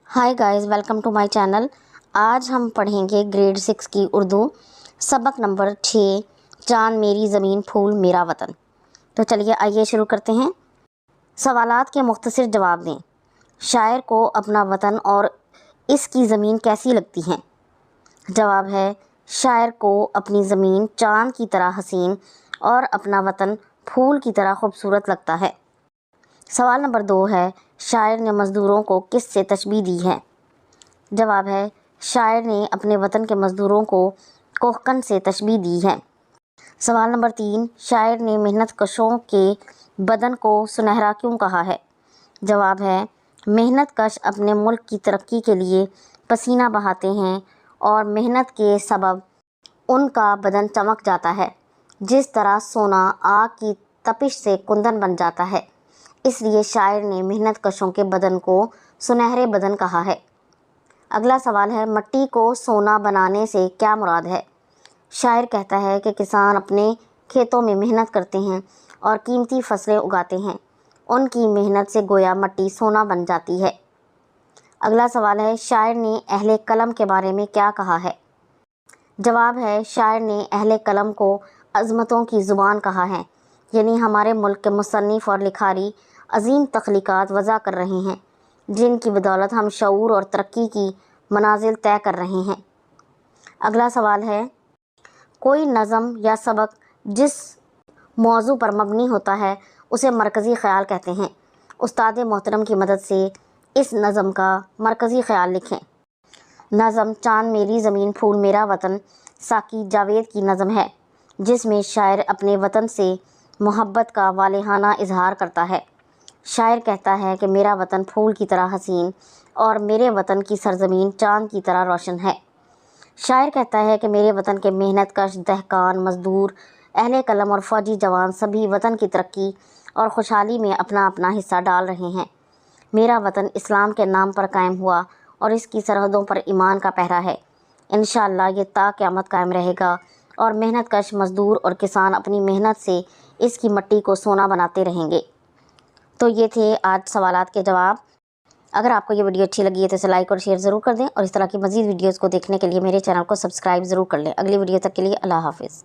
Hi guys, welcome to my channel. आज हम पढ़ेंगे ग्रेड 6 की उर्दू सबक नंबर 6, चांद मेरी ज़मीन फूल मेरा वतन। तो चलिए आइए शुरू करते हैं। सवालात के मुख्तसर जवाब दें। शायर को अपना वतन और इसकी ज़मीन कैसी लगती हैं? जवाब है, शायर को अपनी ज़मीन चांद की तरह हसीन और अपना वतन फूल की तरह खूबसूरत लगता है। सवाल नंबर 2 है, शायर ने मज़दूरों को किस से तशबीह दी है? जवाब है, शायर ने अपने वतन के मज़दूरों को कोहकन से तशबीह दी है। सवाल नंबर 3, शायर ने मेहनत कशों के बदन को सुनहरा क्यों कहा है? जवाब है, मेहनत कश अपने मुल्क की तरक्की के लिए पसीना बहाते हैं और मेहनत के सबब उनका बदन चमक जाता है, जिस तरह सोना आग की तपिश से कुंदन बन जाता है। इसलिए शायर ने मेहनत कशों के बदन को सुनहरे बदन कहा है। अगला सवाल है, मट्टी को सोना बनाने से क्या मुराद है? शायर कहता है कि किसान अपने खेतों में मेहनत करते हैं और कीमती फसलें उगाते हैं। उनकी मेहनत से गोया मट्टी सोना बन जाती है। अगला सवाल है, शायर ने अहले कलम के बारे में क्या कहा है? जवाब है, शायर ने अहले कलम को अज़मतों की ज़ुबान कहा है, यानी हमारे मुल्क के मुसन्निफ़ और लिखारी अजीम तख्लीक़ात वज़ा कर रहे हैं, जिनकी बदौलत हम शऊर और तरक्की की मनाजिल तय कर रहे हैं। अगला सवाल है, कोई नज़म या सबक जिस मौजू पर मबनी होता है उसे मरकज़ी ख़याल कहते हैं। उस्ताद मोहतरम की मदद से इस नज़म का मरकज़ी ख़याल लिखें। नज़म चांद मेरी ज़मीन फूल मेरा वतन साकी जावेद की नज़म है, जिसमें शायर अपने वतन से मोहब्बत का वालेहाना इजहार करता है। शायर कहता है कि मेरा वतन फूल की तरह हसीन और मेरे वतन की सरज़मीन चांद की तरह रोशन है। शायर कहता है कि मेरे वतन के मेहनत कश दहकान, मज़दूर, अहले कलम और फ़ौजी जवान सभी वतन की तरक्की और खुशहाली में अपना अपना हिस्सा डाल रहे हैं। मेरा वतन इस्लाम के नाम पर कायम हुआ और इसकी सरहदों पर ईमान का पहरा है। इंशाअल्लाह ये ता क़यामत कायम रहेगा और मेहनत कश मज़दूर और किसान अपनी मेहनत से इसकी मट्टी को सोना बनाते रहेंगे। तो ये थे आज सवालात के जवाब। अगर आपको ये वीडियो अच्छी लगी है तो इसे लाइक और शेयर ज़रूर कर दें और इस तरह की मज़ीद वीडियोज़ को देखने के लिए मेरे चैनल को सब्सक्राइब ज़रूर कर लें। अगली वीडियो तक के लिए अल्लाह हाफ़िज़।